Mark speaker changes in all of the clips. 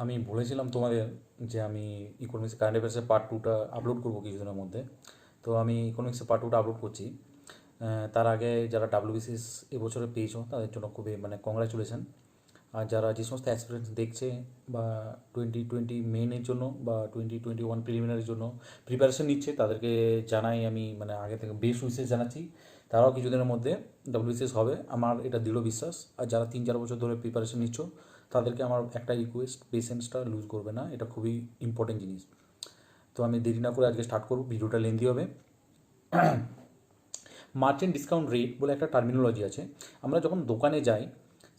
Speaker 1: আমি বলেছিলাম তোমাদের যে আমি ইকোনমিক্স কারেন্ট অ্যাফেয়ার্সের পার্ট 2টা আপলোড করবো কিছুদিনের মধ্যে। তো আমি ইকোনমিক্সের পার্ট 2টা আপলোড করছি। তার আগে যারা ডাব্লিউবিসিএস এবছরে পেয়েছো তাদের জন্য খুবই কংগ্রাচুলেশন। আর যারা যে সমস্ত অ্যাসপিরেন্টস দেখছে বা 2020 মেইনের জন্য বা 2021 প্রিলিমিনারির জন্য প্রিপারেশন নিচ্ছে তাদেরকে জানাই আমি আগে থেকে বেস্ট উইশেস জানাচ্ছি। তারাও কিছুদিনের মধ্যে ডাব্লিউবিসিএস হবে, আমার এটা দৃঢ় বিশ্বাস। আর যারা 3-4 বছর ধরে প্রিপারেশন নিচ্ছ তাদেরকে আমার একটা রিকোয়েস্ট, পেশেন্সটা লুজ করবে না, এটা খুবই ইম্পর্টেন্ট জিনিস। তো আমি দেরি না করে আজকে স্টার্ট করবো, ভিডিওটা লেন্দি হবে। মার্চেন্ট ডিসকাউন্ট রেট বলে একটা টার্মিনোলজি আছে। আমরা যখন দোকানে যাই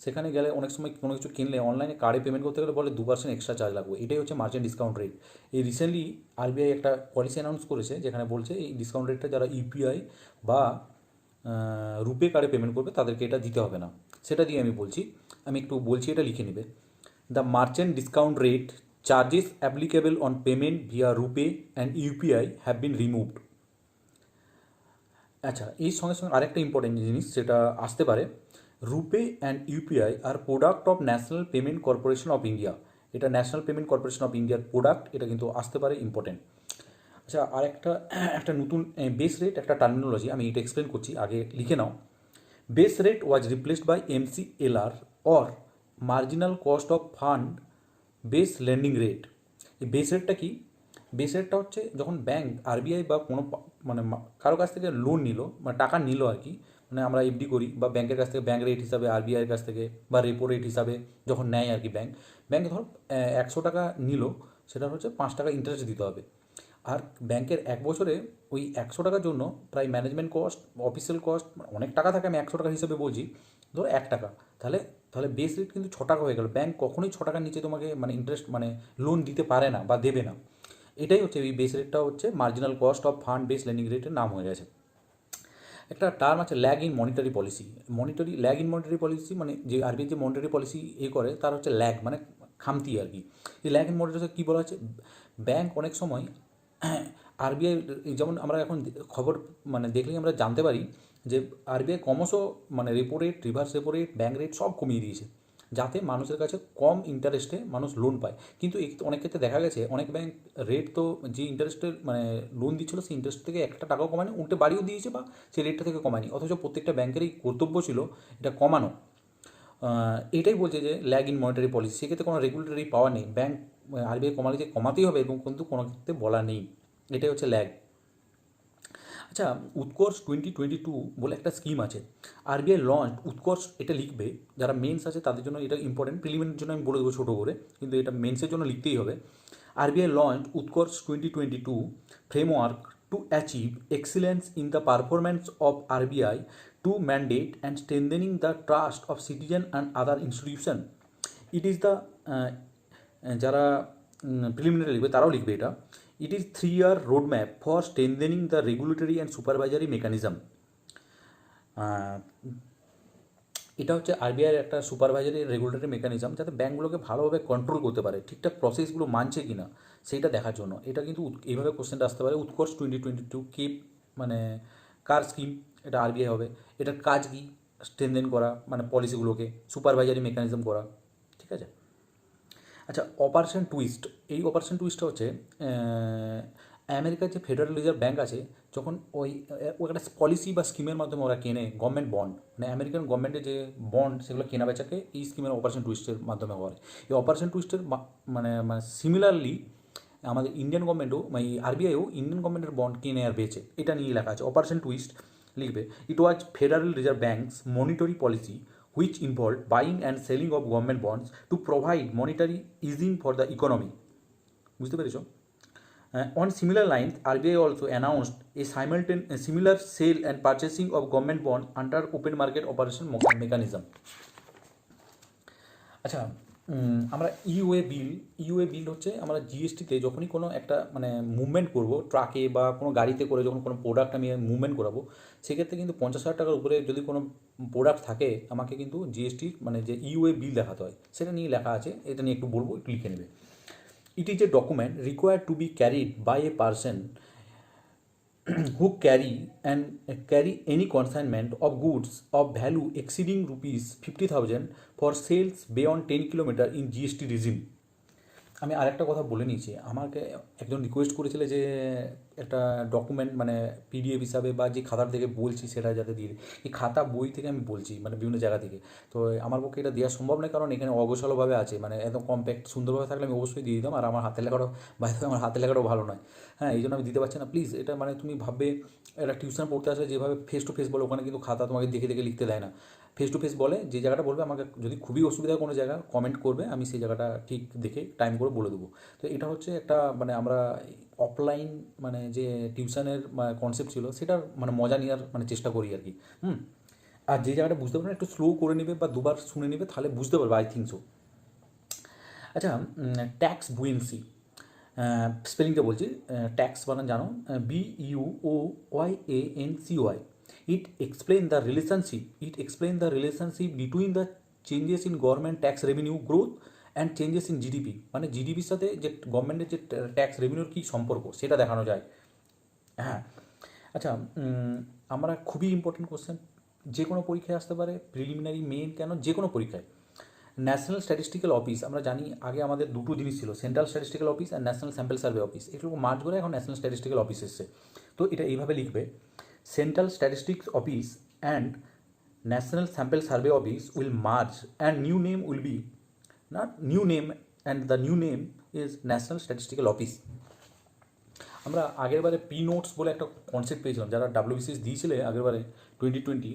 Speaker 1: সেখানে গেলে অনেক সময় কোনো কিছু কিনলে অনলাইনে কার্ডে পেমেন্ট করতে গেলে বলে 2% এক্সট্রা চার্জ লাগবে। এটাই হচ্ছে মার্চেন্ট ডিসকাউন্ট রেট। এই রিসেন্টলি আরবিআই একটা পলিসি অ্যানাউন্স করেছে যেখানে বলছে এই ডিসকাউন্ট রেটটা যারা ইউপিআই বা রুপে কার্ডে পেমেন্ট করবে তাদেরকে এটা দিতে হবে না। সেটা দিয়ে আমি বলছি, আমি একটু বলছি, এটা লিখে নেবে। The merchant discount rate charges applicable on payment via RuPay and UPI have been removed. আচ্ছা, এই সঙ্গে সঙ্গে আরেকটা ইম্পর্টেন্ট জিনিস সেটা আসতে পারে, রুপে অ্যান্ড ইউপিআই আর product of national payment corporation of India. এটা ন্যাশনাল পেমেন্ট কর্পোরেশন অফ ইন্ডিয়ার প্রোডাক্ট, এটা কিন্তু আসতে পারে, ইম্পর্টেন্ট। আচ্ছা, আর একটা নতুন বেস রেট, একটা টার্মিনোলজি আমি এটা এক্সপ্লেন করছি, আগে লিখে নাও। Base rate was replaced by MCLR or marginal cost of fund base lending rate. এই বেস রেটটা কি? বেস রেটটা হচ্ছে যখন ব্যাংক, আরবিআই বা কোনো কারো কাছ থেকে লোন নিল, টাকা নিল আর কি, আমরা এফডি করি বা ব্যাংকের কাছ থেকে ব্যাংক রেট হিসাবে, আরবিআইয়ের কাছ থেকে বা রেপো রেট হিসাবে যখন নেয় আর কি ব্যাংক ধর 100 টাকা নিল, সেটা হচ্ছে 5 টাকা ইন্টারেস্ট দিতে হবে। আর ব্যাংকের 1 বছরে ওই 100 টাকার জন্য প্রায় ম্যানেজমেন্ট কস্ট, অফিসিয়াল কস্ট অনেক টাকা থাকে, আমি 100 টাকা হিসেবে বলছি, ধরো 1 টাকা। তাহলে তাহলে বেস রেট কিন্তু 6 টাকা হয়ে গেল। ব্যাংক কখনোই 6 টাকার নিচে তোমাকে ইন্টারেস্ট লোন দিতে পারে না বা দেবে না। এটাই হচ্ছে এই বেস রেটটা, হচ্ছে marginal cost of fund base lending রেটের নাম হয়ে গেছে। একটা টার্ম আছে lag in monetary policy. Lag in monetary policy যে আরবিআই যে মনিটারি পলিসি করে তার হচ্ছে ল্যাগ, খামতি আর কি। এই ল্যাগ ইন মনিটারি কী বলা হচ্ছে, ব্যাংক অনেক সময় আরবিআই, যেমন আমরা এখন খবর দেখলেই আমরা জানতে পারি যে আরবিআই ক্রমশ repo rate, reverse repo rate, bank rate সব কমিয়ে দিয়েছে যাতে মানুষের কাছে কম ইন্টারেস্টে মানুষ লোন পায়। কিন্তু অনেক ক্ষেত্রে দেখা গেছে অনেক ব্যাংক রেট তো যে ইন্টারেস্টের লোন দিচ্ছিলো সেই ইন্টারেস্ট থেকে একটা টাকাও কমায়নি, উল্টে বাড়িয়েও দিয়েছে বা সেই রেটটা থেকে কমায়নি, অথচ প্রত্যেকটা ব্যাংকেরই কর্তব্য ছিল এটা কমানো। এটাই বলছে যে ল্যাগ ইন মনিটারি পলিসি, সেক্ষেত্রে কোনো রেগুলেটরি পাওয়ার নেই, ব্যাংক আরবিআই কমালে যে কমাতেই হবে এবং কিন্তু কোনো ক্ষেত্রে বলা নেই, এটাই হচ্ছে ল্যাগ। আচ্ছা, উৎকর্ষ 2022 বলে একটা স্কিম আছে, আরবিআই লঞ্চ উৎকর্ষ, এটা লিখবে। যারা মেন্স আছে তাদের জন্য এটা ইম্পর্টেন্ট, প্রিলিমিনারির জন্য আমি বলে দেবো ছোটো করে, কিন্তু এটা মেন্সের জন্য লিখতেই হবে। RBI launch Utkarsh 2022 framework to achieve excellence in the performance of RBI to mandate and strengthening the trust of citizen and other institution. It is the, যারা প্রিলিমিনারি লিখবে তারাও লিখবে এটা, it is 3 year roadmap for strengthening the regulatory and supervisory mechanism. এটা হচ্ছে আরবিআইয়ের একটা supervisory regulatory mechanism, যাতে ব্যাঙ্কগুলোকে ভালোভাবে কন্ট্রোল করতে পারে, ঠিকঠাক প্রসেসগুলো মানছে কি না সেইটা দেখার জন্য। এটা কিন্তু এইভাবে কোশ্চেনটা আসতে পারে, উৎকর্ষ 2022 কি কার স্কিম, এটা আরবিআই হবে, এটার কাজ কি, স্ট্রেনদেন করা পলিসিগুলোকে সুপারভাইজারি মেকানিজম করা, ঠিক আছে। আচ্ছা, অপারেশন টুইস্ট, এই অপারেশন টুইস্টটা হচ্ছে আমেরিকার যে ফেডারেল রিজার্ভ ব্যাঙ্ক আছে, যখন ওই একটা পলিসি বা স্কিমের মাধ্যমে ওরা কেনে গভর্নমেন্ট বন্ড, আমেরিকান গভর্নমেন্টের যে বন্ড সেগুলো কেনা বেচাকে এই স্কিমের অপারেশন টুইস্টের মাধ্যমে করে। এই অপারেশন টুইস্টের সিমিলারলি আমাদের ইন্ডিয়ান গভর্নমেন্টও আরবিআইও ইন্ডিয়ান গভর্নমেন্টের বন্ড কিনে আর বেচে, এটা নিয়ে লেখা আছে অপারেশন টুইস্ট লিখবে। It was Federal Reserve bank's monetary policy which involved buying and selling of government bonds to provide monetary easing for the economy. বুঝতে পেরেছো? On similar lines, RBI also announced a similar sale and purchasing of government bond under open market operation mechanism. আচ্ছা, আমরা UA বিল হচ্ছে আমরা জিএসটিতে যখনই কোনো একটা movement করব, ট্রাকে বা কোনো গাড়িতে করে যখন কোনো প্রোডাক্ট আমি মুভমেন্ট করাবো, সেক্ষেত্রে কিন্তু 50,000 টাকার উপরে যদি কোনো প্রোডাক্ট থাকে আমাকে কিন্তু জিএসটির যে ইউএ বিল দেখাতে হয়, সেটা নিয়ে লেখা আছে, এটা নিয়ে একটু বলবো, একটু লিখে নেবে। It is a document required to be carried by a person who carry any consignment of goods of value exceeding rupees 50,000 for sales beyond 10 km in GST regime. আমি আরেকটা কথা বলে নিয়েছি, আমাকে একজন রিকোয়েস্ট করেছিল যে একটা ডকুমেন্ট মানে পিডিএফ হিসাবে বা যে খাতার থেকে বলছি সেটা যাতে দিয়ে দিই। এই খাতা বই থেকে আমি বলছি মানে বিভিন্ন জায়গা থেকে, তো আমার পক্ষে এটা দেওয়া সম্ভব নয়, কারণ এখানে অগোছালোভাবে আছে, মানে একদম কম্প্যাক্ট সুন্দরভাবে থাকলে আমি অবশ্যই দিয়ে দিতাম, আর আমার হাতের লেখাটাও বাইরে আমার হাতের লেখাটাও ভালো নয়। হ্যাঁ, এই জন্য আমি দিতে পারছি না। প্লিজ এটা মানে তুমি ভাববে, একটা টিউশন পড়তে আসলে যেভাবে ফেস টু ফেস বলে, ওখানে কিন্তু খাতা তোমাকে দেখে দেখে লিখতে দেয় না। ফেস টু ফেস বলে যে জায়গাটা বলবে, আমাকে যদি খুবই অসুবিধা হয় কোনো জায়গা কমেন্ট করবে, আমি সেই জায়গাটা ঠিক দেখে টাইম করে বলে দেবো। তো এটা হচ্ছে একটা মানে আমরা অফলাইন মানে যে টিউশনের কনসেপ্ট ছিল সেটার মানে মজা নেওয়ার মানে চেষ্টা করি আর কি। হুম। আর যে জায়গাটা বুঝতে পারবে না একটু স্লো করে নেবে বা দুবার শুনে নেবে, তাহলে বুঝতে পারবে, আই থিঙ্ক সো। আচ্ছা, ট্যাক্স বুয়েন্সি, স্পেলিংটা বলছি। ট্যাক্স বানান জানো, BUOYANCY। It explain the relationship between the changes in government tax revenue growth and changes in GDP, মানে জিডিপির সাথে যে গভর্নমেন্টের যে ট্যাক্স রেভিনিউর কী সম্পর্ক সেটা দেখানো যায়। হ্যাঁ। আচ্ছা, আমরা খুবই ইম্পর্টেন্ট কোশ্চেন, যে কোনো পরীক্ষায় আসতে পারে, প্রিলিমিনারি মেন কেন যে কোনো পরীক্ষায়। ন্যাশনাল স্ট্যাটিস্টিক্যাল অফিস, আমরা জানি আগে আমাদের দুটো জিনিস ছিল, সেন্ট্রাল স্ট্যাটিস্টিক্যাল অফিস আর ন্যাশনাল স্যাম্পল সার্ভে অফিস, এগুলো মার্জ করে এখন ন্যাশনাল স্ট্যাটিস্টিক্যাল অফিস এসছে। তো এটা এইভাবে লিখবে, central statistics office and national sample survey office will merge and new name will be, not new name, and the new name is national statistical office. আমরা আগেরবারে পি নোটস বলে একটা concept পেয়েছিলাম, যারা WBCS দিয়েছিলে আগেরবারে 2020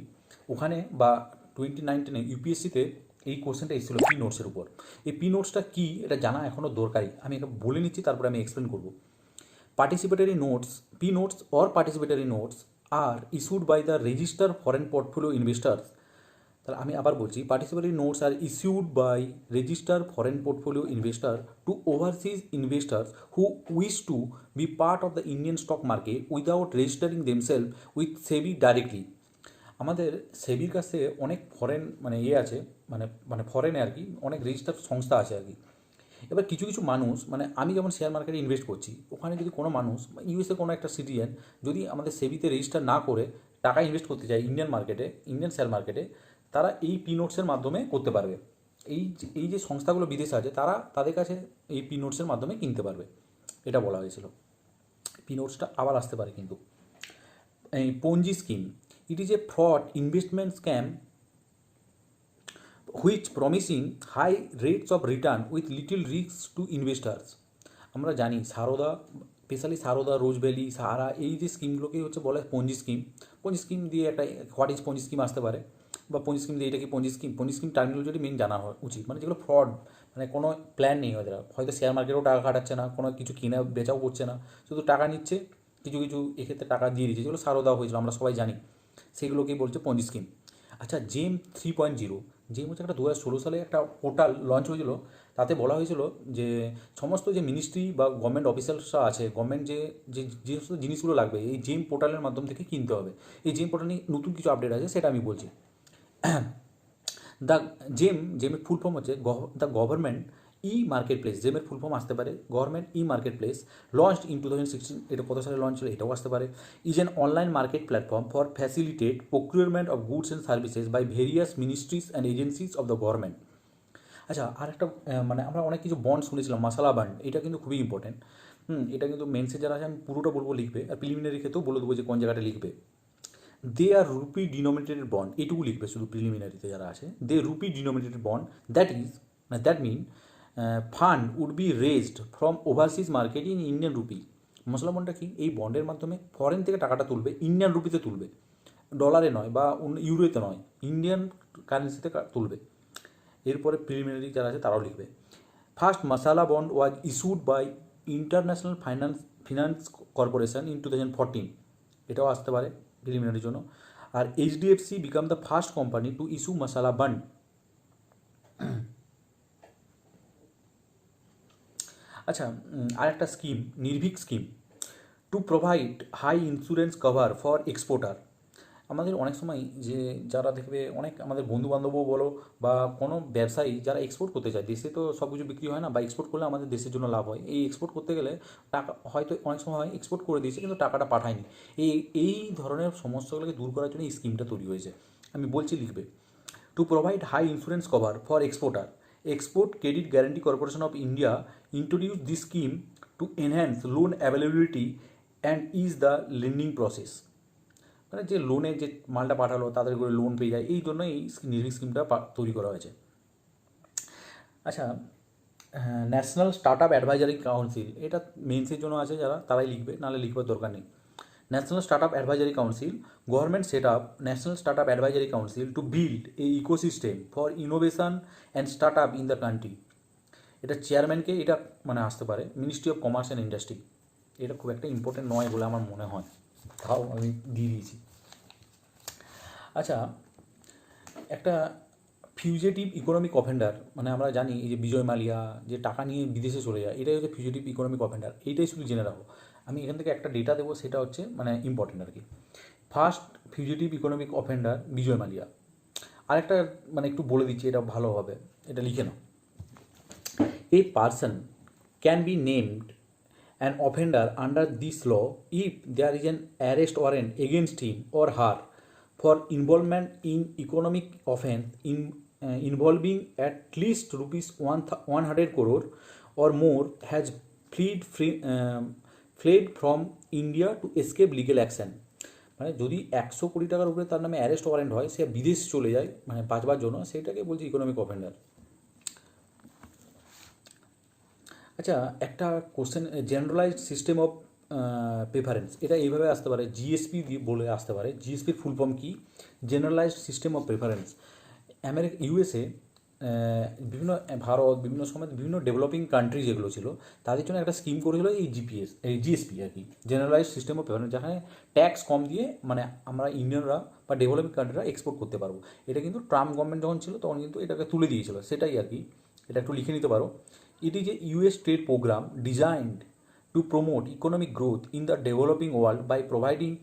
Speaker 1: ওখানে বা 2019 ইউপিএসসিতে এই কোশ্চেনটা এসেছিল পি নোটসের উপর। এই পি নোটসটা কী এটা জানা এখনও দরকারি, আমি এটা বলে নিচ্ছি, তারপরে আমি এক্সপ্লেন করবো। Participatory notes, P notes or participatory notes are issued by the register foreign portfolio investors. তাহলে আমি আবার বলছি, participatory notes are issued by register foreign portfolio investor to overseas investors who wish to be part of the Indian stock market without registering themselves with SEBI directly. আমাদের সেবির কাছে অনেক foreign মানে আছে, মানে মানে ফরেনে আর কি অনেক রেজিস্টার সংস্থা আছে আর কি। এবার কিছু কিছু মানুষ, মানে আমি যেমন শেয়ার মার্কেটে ইনভেস্ট করছি, ওখানে যদি কোনো মানুষ ইউএসএ কোনো একটা সিটিজেন যদি আমাদের সেবিতে রেজিস্টার না করে টাকা ইনভেস্ট করতে চায় ইন্ডিয়ান মার্কেটে, ইন্ডিয়ান শেয়ার মার্কেটে, তারা এই পি নোটসের মাধ্যমে করতে পারবে। এই যে সংস্থাগুলো বিদেশে আছে তারা তাদের কাছে এই পি নোটসের মাধ্যমে কিনতে পারবে, এটা বলা হয়েছিল। পি নোটসটা আবার আসতে পারে কিন্তু। এই Ponzi scheme, it is a fraud investment scam which promising high rates of return with little risk to investors. আমরা জানি Saradha, specially Saradha, Rose Valley, Sahara, এই যে স্কিমগুলোকেই হচ্ছে বলে পঞ্জি স্কিম। পঞ্জি স্কিম দিয়ে একটা হোয়াট ইজ পঞ্জি স্কিম আসতে পারে, বা পঞ্জি স্কিম দিয়ে এটা কি পঞ্জি স্কিম, পঞ্জি স্কিম টার্মিনোলজি মেন জানা উচিত, মানে যেগুলো ফ্রড, মানে কোনো প্ল্যান নেই হয়তো, হয়তো শেয়ার মার্কেটেও টাকা খাটাচ্ছে না, কোনো কিছু কিনা বেচাও করছে না, শুধু টাকা নিচ্ছে, কিছু কিছু এক্ষেত্রে টাকা দিয়ে দিচ্ছে, যেগুলো সারদা হয়েছিল আমরা সবাই জানি, সেগুলোকেই বলছে পঞ্জি স্কিম। আচ্ছা, জেম 3.0, জেম হচ্ছে একটা 2016 সালে একটা পোর্টাল লঞ্চ হয়েছিল, তাতে বলা হয়েছিল যে সমস্ত যে মিনিস্ট্রি বা গভর্নমেন্ট অফিসার্সরা আছে, গভর্নমেন্ট যে যে যে সমস্ত জিনিসগুলো লাগবে এই জেম পোর্টালের মাধ্যম থেকে কিনতে হবে। এই জেম পোর্টাল নিয়ে নতুন কিছু আপডেট আছে, সেটা আমি বলছি। দ্য জেমের ফুল ফর্ম হচ্ছে the government e market place, জেমের ফুল ফর্ম আসতে পারে government e market place, launched in 2016, এটা কত সালে লঞ্চ ছিল এটাও আসতে পারে। Is an online market platform for facilitate procurement of goods and services by various ministries and agencies of the government. আচ্ছা, আর একটা মানে আমরা অনেক কিছু বন্ড শুনেছিলাম, মশালা বন্ড, এটা কিন্তু খুবই ইম্পর্টেন্ট। এটা কিন্তু মেন্সে যারা আছে আমি পুরোটা বলবো লিখবে, আর প্রিলিমিনারি ক্ষেত্রেও বলে দেবো যে কোন জায়গাটা লিখবে। দে আর রুপি ডিনোমিনেটেড বন্ড, এটুকু লিখবে শুধু প্রিলিমিনারিতে যারা আছে, they rupee denominated bond, that is মানে that mean fund would be raised from overseas market in Indian rupee. Masala বন্ডটা কি, এই বন্ডের মাধ্যমে ফরেন থেকে টাকাটা তুলবে, ইন্ডিয়ান রুপিতে তুলবে, ডলারে নয় বা ইউরোতে নয়, ইন্ডিয়ান কারেন্সিতে তুলবে। এরপরে প্রিলিমিনারি যারা আছে তারাও লিখবে। First masala bond was issued by International Finance Corporation in 2014, এটাও আসতে পারে প্রিলিমিনারির জন্য। আর HDFC become the first company to issue masala bond. আচ্ছা, আরেকটা scheme Nirvik scheme, to provide high insurance cover for exporter. আমাদের অনেক সময় যে যারা দেখবে অনেক আমাদের বন্ধুবান্ধবও বলো বা কোনো ব্যবসায়ী যারা এক্সপোর্ট করতে চায়, দেশে তো সব কিছু বিক্রি হয় না, বা এক্সপোর্ট করলে আমাদের দেশের জন্য লাভ হয়, এই এক্সপোর্ট করতে গেলে টাকা হয়তো অনেক সময় হয় এক্সপোর্ট করে দিয়েছে কিন্তু টাকাটা পাঠায়নি, এই ধরনের সমস্যাগুলোকে দূর করার জন্য এই স্কিমটা তৈরি হয়েছে। আমি বলছি লিখবে, to provide high insurance cover for exporter Export Credit Guarantee Corporation of India introduce this scheme to enhance loan availability and is the lending process. মানে যে লোনে যে মালটা পাঠালো তাদের করে লোন পেয়ে যায়, এই জন্য এই স্কিমটা তৈরি করা হয়েছে। আচ্ছা, national start up advisory council, এটা মেন্সের জন্য আছে, যারা তারাই লিখবে, নাহলে লিখবার দরকার নেই। National start up advisory council, government set up national start up advisory council to build a ecosystem for innovation and start up in the country. এটা চেয়ারম্যানকে এটা মানে আসতে পারে ministry of commerce and industry. এটা খুব একটা ইম্পর্টেন্ট নয় বলে আমার মনে হয়, তাও আমি দিয়ে দিয়েছি। আচ্ছা, একটা ফিউজেটিভ ইকোনমিক অফেন্ডার, মানে আমরা জানি এই যে বিজয় মালিয়া যে টাকা নিয়ে বিদেশে চলে যায়, এটাই হচ্ছে ফিউজেটিভ ইকোনমিক অফেন্ডার। এইটাই শুধু জেনে রাখো। আমি এখান থেকে একটা ডেটা দেবো, সেটা হচ্ছে মানে ইম্পর্টেন্ট আর কি। ফার্স্ট ফিউজেটিভ ইকোনমিক অফেন্ডার বিজয় মালিয়া। আরেকটা মানে একটু বলে দিচ্ছি, এটা ভালো হবে, এটা লিখে নাও। A person can be named an offender under this law if there is an arrest warrant against him or her for involvement in economic offence involving at least rupees 100 crore or more, has fled from India to escape legal action। মানে যদি 100 কোটি টাকার উপরে তার নামে arrest warrant হয়, সে বিদেশ চলে যায় মানে বাঁচবার জন্য, সেটাকে বলছে ইকোনমিক অফেন্ডার। আচ্ছা, একটা question, generalised system of preference, এটা এইভাবে আসতে পারে, জিএসপি দিয়ে বলে আসতে পারে। জিএসপির ফুল ফর্ম কি? Generalised system of preference. USA বিভিন্ন ভারত, বিভিন্ন সময় বিভিন্ন ডেভেলপিং কান্ট্রি যেগুলো ছিল, তাদের জন্য একটা স্কিম করেছিল এই জিএসপি আর কি, জেনারেলাইজড সিস্টেম অফ প্রেফারেন্স, যেখানে ট্যাক্স কম দিয়ে মানে আমরা ইন্ডিয়ানরা বা ডেভেলপিং কান্ট্রিরা এক্সপোর্ট করতে পারবো। এটা কিন্তু ট্রাম্প গভর্নমেন্ট যখন ছিল তখন কিন্তু এটাকে তুলে দিয়েছিল, সেটাই আর কি। এটা একটু লিখে নিতে পারো। It is a US trade program designed to promote economic growth in the developing world by providing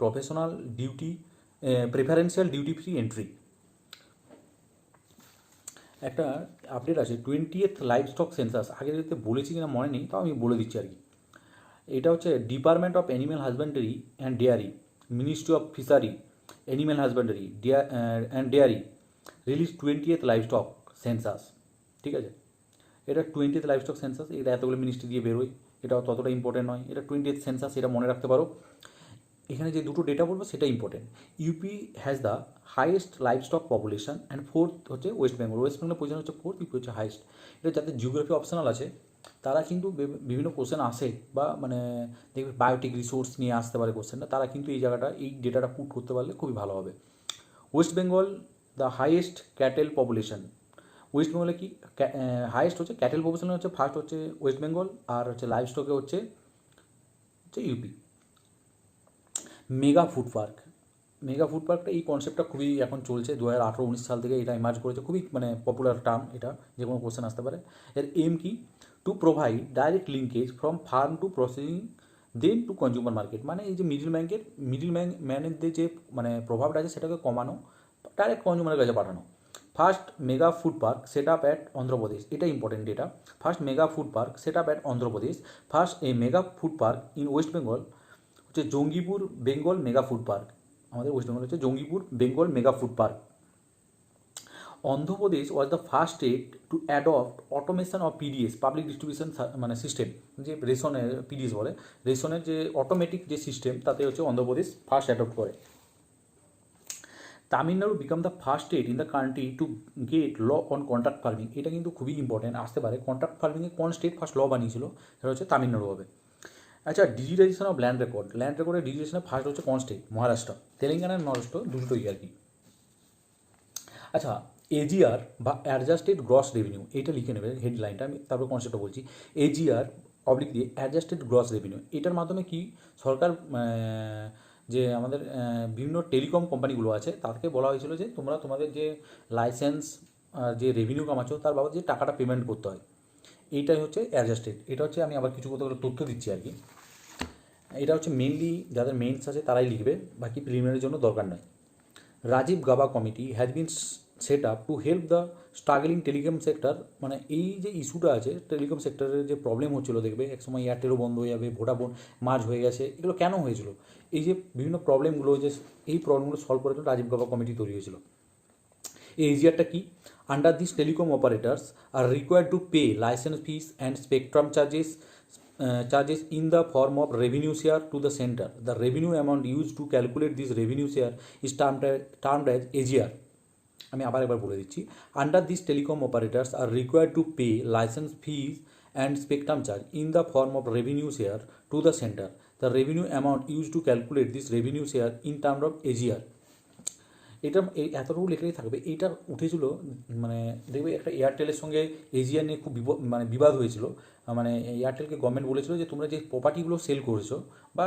Speaker 1: preferential duty-free entry। একটা আপডেট আছে, 20th লাইভস্টক সেন্সাস, আগে যেতে বলেছি কিনা মনে নেই, তাও আমি বলে দিচ্ছি আর কি। এটা হচ্ছে department of animal husbandry and dairy, ministry of fishery, animal husbandry and dairy release 20th livestock census. ঠিক আছে, এটা 20th লাইভস্টক সেন্সাস, এটা এতগুলো মিনিস্ট্রি দিয়ে বেরোয়, এটা ততটা ইম্পর্টেন্ট নয়। এটা 20th সেন্সাস, এটা মনে রাখতে পারো। এখানে যে দুটো ডেটা বলবো সেটা important. UP has the highest livestock population and fourth হচ্ছে ওয়েস্ট বেঙ্গল। ওয়েস্ট বেঙ্গলের পজিশন হচ্ছে ফোর্থ, ইউপি হচ্ছে হাইয়েস্ট। এটা যাদের জিওগ্রাফি অপশনাল আছে তারা কিন্তু বিভিন্ন কোশ্চেন আসে, বা মানে দেখবে বায়োটিক রিসোর্স নিয়ে আসতে পারে কোশ্চেনটা, তারা কিন্তু এই জায়গাটা এই ডেটাটা পুট করতে পারলে খুবই ভালো হবে। West Bengal the highest cattle population. West বেঙ্গলে কি হাইয়েস্ট হচ্ছে ক্যাটেল পপুলেশন, হচ্ছে ফার্স্ট হচ্ছে ওয়েস্ট বেঙ্গল, আর হচ্ছে লাইভ স্টকে হচ্ছে UP. Mega food park, mega food পার্কটা এই কনসেপ্টটা খুবই এখন চলছে, 2018-19 সাল থেকে এটা ইমার্জ করেছে, খুবই মানে পপুলার টার্ম, এটা যে কোনো কোশ্চেন আসতে পারে। এর এম কি? To provide direct linkage from farm to processing then to consumer market. মানে এই যে মিডিল ম্যানের যে মানে প্রভাবটা আছে সেটাকে কমানো, ডাইরেক্ট কনজিউমারের কাছে পাঠানো। First mega food park set up at Andhra Pradesh, এটা important data. First mega food park set up at Andhra Pradesh. First a mega food park in West Bengal হচ্ছে Jangipur Bengal mega food park. আমাদের ওয়েস্ট বেঙ্গল হচ্ছে Jangipur Bengal mega food park. Andhra Pradesh was the first state to adopt automation of PDS, public distribution মানে system, যে রেশনের PDS বলে, রেশনের যে automatic যে সিস্টেম, তাতে হচ্ছে অন্ধ্রপ্রদেশ ফার্স্ট অ্যাডপ্ট করে। Tamil Nadu become the first state in the country to get law on contract farming. এটা কিন্তু খুবই ইম্পর্টেন্ট, আসতে পারে। কন্ট্রাক্ট ফার্মিংয়ে কোন স্টেট ফার্স্ট ল বানিয়েছিল? সেটা হচ্ছে তামিলনাড়ু হবে। আচ্ছা, ডিজিটাইজেশন অফ ল্যান্ড রেকর্ডের ডিজিটাইজেশনে ফার্স্ট হচ্ছে কোন স্টেট? মহারাষ্ট্র। তেলেঙ্গানা, মহারাষ্ট্র দুটোই আর কি। আচ্ছা, এজিআর বা অ্যাডজাস্টেড গ্রস রেভিনিউ, এইটা লিখে নেবে হেডলাইনটা, আমি তারপর কনসেপ্টটা বলছি। এজিআর অবলিক দিয়ে অ্যাডজাস্টেড গ্রস রেভিনিউ, এটার মাধ্যমে কি সরকার যে আমাদের বিভিন্ন টেলিকম কোম্পানিগুলো আছে তাদেরকে বলা হয়েছিল যে তোমরা তোমাদের যে লাইসেন্স যে রেভিনিউ কামাচ্ছ তার বাবদ যে টাকাটা পেমেন্ট করতে হয়, এইটাই হচ্ছে অ্যাডজাস্টেড। এটা হচ্ছে আমি আবার কিছু কতগুলো তথ্য দিচ্ছি আর কি। এটা হচ্ছে মেনলি যাদের মেন্স আছে তারাই লিখবে, বাকি প্রিলিমিনারির জন্য দরকার নয়। Rajiv Gauba committee has been set up to help the struggling telecom sector. মানে এই যে ইস্যুটা আছে টেলিকম সেক্টরের যে প্রবলেম হচ্ছিলো, দেখবে একসময় এয়ারটেলও বন্ধ হয়ে যাবে, ভোডাফোন মার্জ হয়ে গেছে, এগুলো কেন হয়েছিল? এই যে বিভিন্ন প্রবলেমগুলো, যে এই প্রবলেমগুলো সলভ করার জন্য রাজীব গাবা কমিটি তৈরি হয়েছিল। এই এজিআরটা কি? Under these, telecom operators are required to pay license fees and spectrum charges in the form of revenue share to the center. The revenue amount used to calculate this revenue share is termed as AGR. আমি আবার একবার বলে দিচ্ছি, under this telecom operators R required to pay licence fees and spectrum charge in the form of revenue share to the centre. The revenue amount use to calculate this revenue share in term of AGR. এটা এই এতটুকু লেখাই থাকবে। এইটা উঠেছিল, মানে দেখবে একটা এয়ারটেলের সঙ্গে এজিআর নিয়ে খুব বিবাদ হয়েছিল। মানে এয়ারটেলকে গভর্নমেন্ট বলেছিল যে তোমরা যে প্রপার্টিগুলো সেল করেছো বা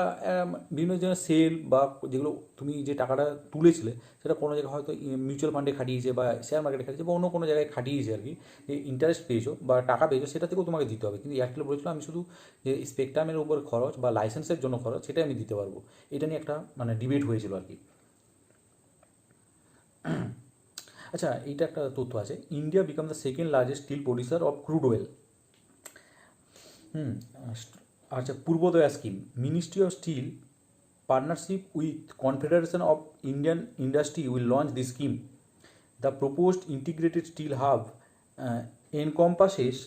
Speaker 1: বিভিন্ন জায়গায় সেল বা যেগুলো তুমি যে টাকাটা তুলেছিলে সেটা কোনো জায়গায় হয়তো মিউচুয়াল ফান্ডে খাটিয়েছে বা শেয়ার মার্কেটে খাটিয়েছে বা অন্য কোনো জায়গায় খাটিয়েছে আর কি, যে ইন্টারেস্ট পেয়েছো বা টাকা পেয়েছো সেটা থেকেও তোমাকে দিতে হবে। কিন্তু এয়ারটেল বলেছিল আমি শুধু যে স্পেকট্রামের উপর খরচ বা লাইসেন্সের জন্য খরচ সেটাই আমি দিতে পারবো। এটা নিয়ে একটা মানে ডিবেট হয়েছিল আর কি। আচ্ছা, এইটা একটা তথ্য আছে, India become the second largest steel producer of crude oil. আচ্ছা, Purvodaya scheme, ministry of steel partnership with Confederation of Indian Industry will launch this scheme. The proposed integrated steel hub encompasses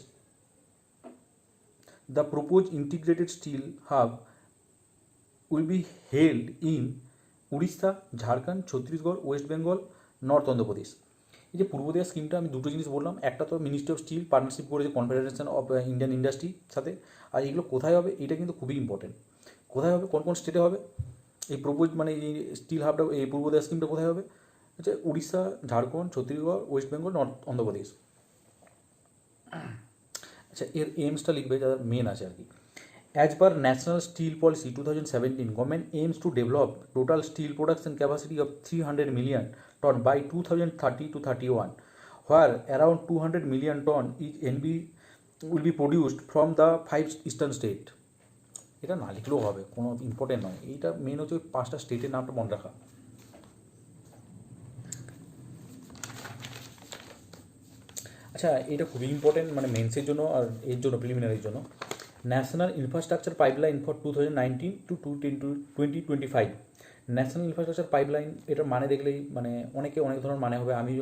Speaker 1: the proposed integrated steel hub will be held in Orissa, Jharkhand, Chhattisgarh, west Bengal, north Andhra Pradesh. এই যে পূর্বোদয়া স্কিমটা আমি দুটো জিনিস বললাম, একটা তো ministry of still partnership করেছে কনফেডারেশন অফ ইন্ডিয়ান ইন্ডাস্ট্রির সাথে। আর এগুলো কোথায় হবে এটা কিন্তু খুবই ইম্পর্টেন্ট। কোথায় হবে, কোন কোন স্টেটে হবে এই প্রপোজ, মানে এই স্টিল হাবটা, এই পূর্বোদয়া স্কিমটা কোথায় হবে? আচ্ছা, উড়িষ্যা, ঝাড়খণ্ড, ছত্তিশগড়, ওয়েস্ট বেঙ্গল, নর্থ অন্ধ্রপ্রদেশ। আচ্ছা, এর এইমসটা লিখবে যাদের মেন আছে আর কি। As per national steel policy 2017, government aims to develop total steel production capacity of 300 million ton by 2030 to 31, where around 200 million ton will be produced from the 5 eastern state. এটা না লিখলেও হবে, কোনো ইম্পর্টেন্ট নয়। এইটা মেন হচ্ছে ওই 5টা স্টেটের নামটা মনে রাখা। আচ্ছা, এটা খুবই ইম্পর্টেন্ট মানে মেন্সের জন্য আর এর জন্য প্রিলিমিনারির জন্য। National infrastructure pipeline for 2019 to 2025। National infrastructure pipeline, এটার মানে দেখলেই মানে অনেকে অনেক ধরনের মানে হবে। আমি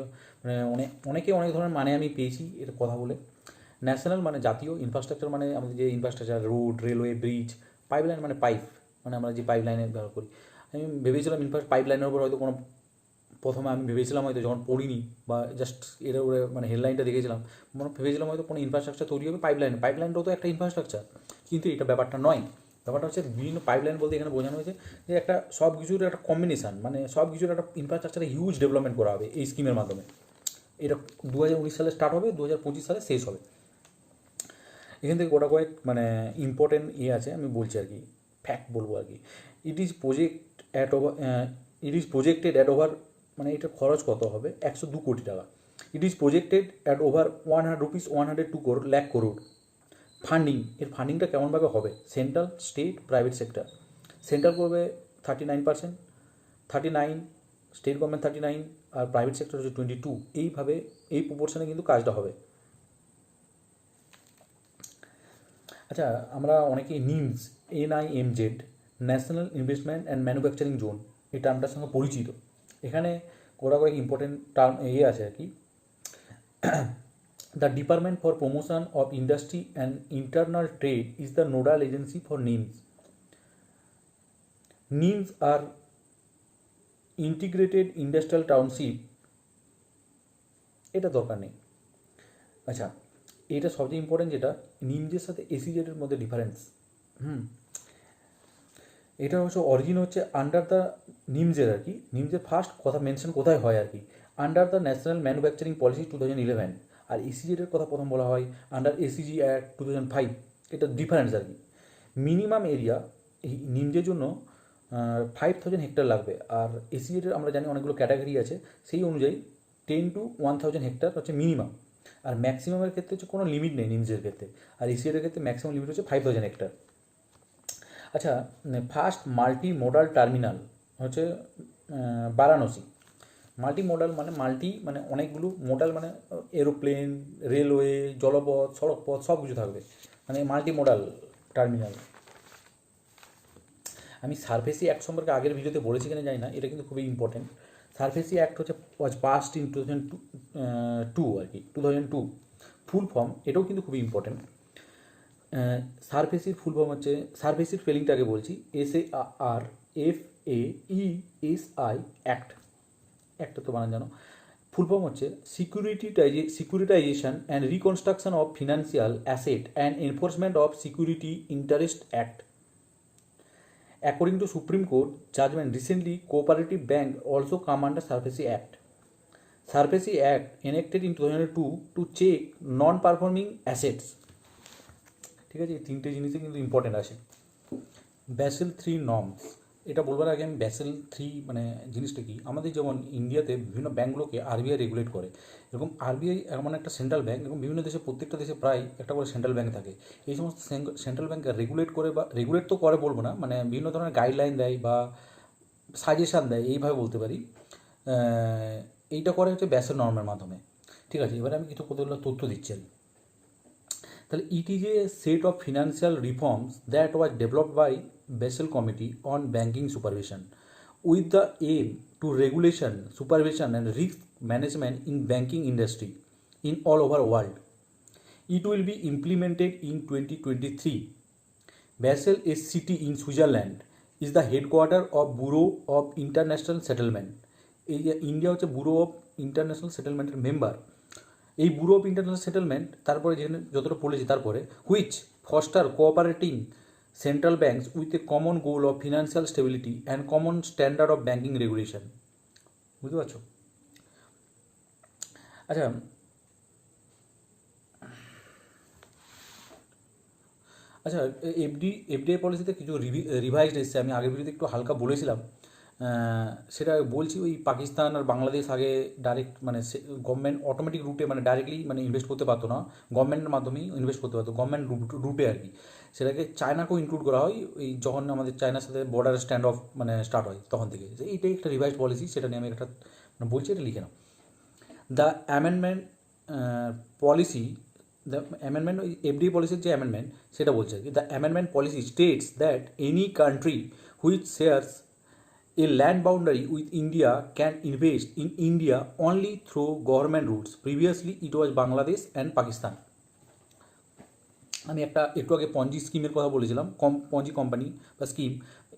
Speaker 1: মানে অনেকে অনেক ধরনের মানে আমি পেয়েছি এটা কথা বলে। ন্যাশনাল মানে জাতীয়, ইনফ্রাস্ট্রাকচার মানে আমাদের যে infrastructure, road, railway, bridge. Pipeline মানে পাইপ, মানে আমরা যে পাইপলাইনে ব্যবহার করি। আমি ভেবেছিলাম পাইপলাইনের উপর হয়তো কোনো, প্রথমে আমি ভেবেছিলাম হয়তো যখন পড়িনি বা জাস্ট এর উপরে মানে হেডলাইনটা দেখেছিলাম, ভেবেছিলাম হয়তো কোনো ইনফ্রাস্ট্রাকচার তৈরি হবে পাইপলাইনটাও তো একটা ইনফ্রাস্ট্রাকচার। কিন্তু এটা ব্যাপারটা নয়। ব্যাপারটা হচ্ছে বিভিন্ন পাইপলাইন বলতে এখানে বোঝানো হয়েছে যে একটা সব কিছুর একটা কম্বিনেশান, মানে সব কিছুর একটা ইনফ্রাস্ট্রাকচারে হিউজ ডেভেলপমেন্ট করা হবে এই স্কিমের মাধ্যমে। এটা 2019 সালে স্টার্ট হবে, 2025 সালে শেষ হবে। এখান থেকে গোটা কয়েক মানে ইম্পর্টেন্ট আছে, আমি বলছি আর কি, ফ্যাক্ট বলবো আর কি। It is projected at over, মানে এটার খরচ কত হবে, 102 কোটি টাকা। It is projected at over 102 lakh crore. Funding, এর ফান্ডিংটা কেমনভাবে হবে, central, state, private sector. Central করবে 39%, 39, স্টেট গভর্নমেন্ট 39, আর প্রাইভেট সেক্টর হচ্ছে 22। এইভাবে এই প্রপোর্শনে কিন্তু কাজটা হবে। আচ্ছা, আমরা অনেকেই নিমস, NIMZ, national investment and manufacturing zone, এই টার্মটার সঙ্গে পরিচিত। এখানে গোটা কয়েক ইম্পর্টেন্ট টার্ম আছে আর কি। The department for promotion of industry and internal trade is the nodal agency for NIMZ. NIMZ আর ইন্টিগ্রেটেড ইন্ডাস্ট্রিয়াল টাউনশিপ, এটা দরকার নেই। আচ্ছা, এটা সবচেয়ে ইম্পর্টেন্ট যেটা, নিমজের সাথে এসিজেডের মধ্যে ডিফারেন্স। এটা হচ্ছে অরিজিন হচ্ছে আন্ডার দ্য নিমজের আর কি। নিমজের ফার্স্ট কথা মেনশন কোথায় হয় আর কি, under the national manufacturing policy 2011। আর এসিজেডের কথা প্রথম বলা হয় আন্ডার ACG অ্যাক্ট 2005। এটা ডিফারেন্স আর কি। মিনিমাম এরিয়া এই নিমজের জন্য 5000 হেক্টর লাগবে। আর এসিজেডের আমরা জানি অনেকগুলো ক্যাটাগরি আছে, সেই অনুযায়ী 10 to 1000 হেক্টর হচ্ছে মিনিমাম। আর ম্যাক্সিমামের ক্ষেত্রে হচ্ছে কোনো লিমিট নেই নিমজের ক্ষেত্রে। আর এসিজেডের ক্ষেত্রে ম্যাক্সিমাম লিমিট হচ্ছে 5000 হেক্টর। আচ্ছা, ফার্স্ট মাল্টি মোডাল টার্মিনাল হচ্ছে বারাণসী। মাল্টি মোডাল মানে অনেকগুলো, মোডাল মানে এরোপ্লেন, রেলওয়ে, জলপথ, সড়কপথ সব কিছু থাকবে, মানে মাল্টি মোডাল টার্মিনাল। আমি সারফেসি অ্যাক্ট সম্পর্কে আগের ভিডিওতে বলেছি কিনা জানি না, এটা কিন্তু খুবই ইম্পর্টেন্ট। সারফেসি অ্যাক্ট হচ্ছে ওয়াজ পাস্ট ইন 2002 আর কি 2002। ফুল ফর্ম এটাও কিন্তু খুবই ইম্পর্টেন্ট। সারফেসির ফুল ফর্ম হচ্ছে, সারফেসির স্পেলিংটাকে বলছি, SARFAESI অ্যাক্ট, একটা তো বানান জানো। ফুল ফর্ম হচ্ছে securitisation and reconstruction of financial asset and enforcement of security interest act. According to Supreme Court judgment recently, Cooperative Bank also come under SARFAESI Act. SARFAESI Act enacted in 2002 to check non-performing assets। ঠিক আছে, এই তিনটে জিনিসই কিন্তু important আছে। Basal 3 norms, এটা বলবার আগে আমি ব্যাসেল 3 মানে জিনিসটা কি, আমাদের যেমন ইন্ডিয়াতে বিভিন্ন ব্যাঙ্কগুলোকে আরবিআই রেগুলেট করে, এরকম আরবিআই এমন একটা সেন্ট্রাল ব্যাঙ্ক, এবং বিভিন্ন দেশে প্রত্যেকটা দেশে প্রায় একটা করে সেন্ট্রাল ব্যাঙ্ক থাকে। এই সমস্ত সেন্ট্রাল ব্যাঙ্ক রেগুলেট করে, বা রেগুলেট তো করে বলবো না, মানে বিভিন্ন ধরনের গাইডলাইন দেয় বা সাজেশান দেয়, এইভাবে বলতে পারি। এইটা করে হচ্ছে ব্যাসেল নর্মের মাধ্যমে। ঠিক আছে, এবারে আমি কিছু কতগুলো তথ্য দিচ্ছি আর কি। তাহলে it is a set of financial reforms that was developed by Basel Committee on Banking Supervision with the aim to regulation, supervision and risk management in banking industry in all over world. It will be implemented in 2023. Basel, a city in Switzerland, is the headquarter of Bureau of International Settlement. India হচ্ছে bureau of international সেটেলমেন্টের member. এই bureau of international settlement, তারপরে যেখানে যতটা পড়েছি তারপরে, which foster cooperating central banks with a common goal of financial stability and common standard of banking regulation। বুঝতে পারছো? আচ্ছা, এফডিআই পলিসিতে কিছু রিভাইজড এসছে, আমি আগের ভিডিওতে একটু হালকা বলেছিলাম, সেটা বলছি। ওই পাকিস্তান আর বাংলাদেশ আগে ডাইরেক্ট মানে গভর্নমেন্ট অটোমেটিক রুটে মানে ডাইরেক্টলি মানে ইনভেস্ট করতে পারতো না, গভর্নমেন্টের মাধ্যমেই ইনভেস্ট করতে পারতো, গভর্নমেন্ট রুটে আর কি। সেটাকে চায়নাকেও ইনক্লুড করা হয় ওই যখন আমাদের চায়নার সাথে বর্ডার স্ট্যান্ড অফ মানে স্টার্ট হয় তখন থেকে। এইটাই একটা রিভাইজড পলিসি, সেটা নিয়ে আমি একটা মানে বলছি, এটা লিখে নাও। The amendment policy, the amendment, ওই এফডিআই পলিসির যে অ্যামেন্ডমেন্ট সেটা বলছে আর কি। The amendment policy states that any country which shares a land boundary with India can invest in India only through government routes. Previously it was Bangladesh and Pakistan. আমি একটু আগে পঞ্জি স্কিমের কথা বলেছিলাম, পঞ্জি কোম্পানি বা স্কিম।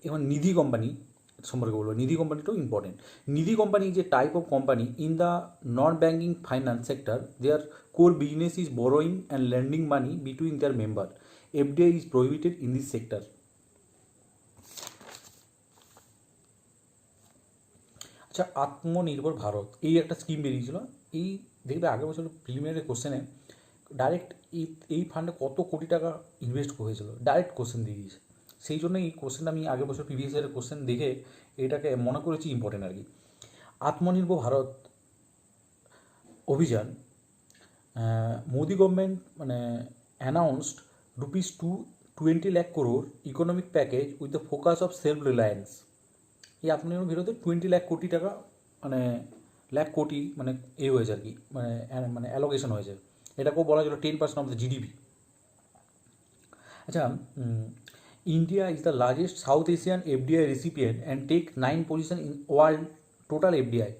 Speaker 1: এখন নিধি কোম্পানি সম্পর্কে বলবো। নিধি কোম্পানিটাও ইম্পর্টেন্ট। নিধি কোম্পানি যে type of company in the non banking finance sector, their core business is borrowing and lending money between their member. FDI is prohibited in this sector. আচ্ছা, আত্মনির্ভর ভারত এই একটা scheme বেরিয়েছিল। এই দেখবে আগের বছর প্রিলিমিনারি কোশ্চেনে ডাইরেক্ট এই ফান্ডে কত কোটি টাকা ইনভেস্ট হয়েছিল, ডাইরেক্ট কোশ্চেন দিয়ে দিয়েছে। সেই জন্য এই কোশ্চেনটা আমি আগের বছর প্রিভিয়াস ইয়ারের কোশ্চেন দেখে এটাকে মনে করেছি ইম্পর্টেন্ট আর কি। আত্মনির্ভর ভারত অভিযান, মোদি গভর্নমেন্ট মানে announced ₹220 lakh crore economic package with the focus of self reliance. এই আত্মনির্ভর ভারতে 20 লাখ কোটি টাকা মানে লাখ কোটি মানে হয়েছে আর কি, মানে অ্যালোকেশন হয়েছে। এটাকেও বলা ছিল 10% অফ দ্য জিডিপি। আচ্ছা, India is the largest South Asian FDI recipient and take 9 position in world total FDI.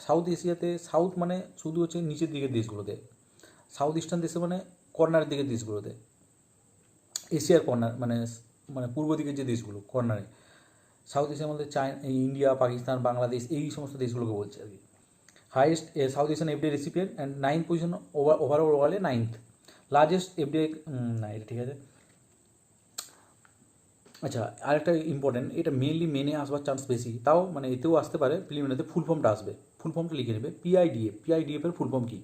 Speaker 1: South এশিয়াতে সাউথ মানে শুধু হচ্ছে নিচের দিকের দেশগুলোতে, সাউথ ইস্টার্ন দেশে মানে কর্নারের দিকের দেশগুলোতে, এশিয়ার কর্নার মানে মানে পূর্ব দিকের যে দেশগুলো কর্নারে, সাউথ এশিয়ার মধ্যে ইন্ডিয়া, পাকিস্তান, বাংলাদেশ, এই সমস্ত দেশগুলোকে বলছে আর কি। Highest south Asian FDI recipient and 9th position overall ওয়ার্ল্ডে 9th লার্জেস্ট এফডিআই। না, এটা ঠিক আছে। আচ্ছা, আরেকটা ইম্পর্টেন্ট, এটা মেনে আসবার চান্স বেশি, তাও মানে এতেও আসতে পারে প্রিলিমিনারিতে। ফুল ফর্মটা আসবে, ফুল ফর্মটা লিখে নেবে। পিআইডিএফের ফুল ফর্ম কী?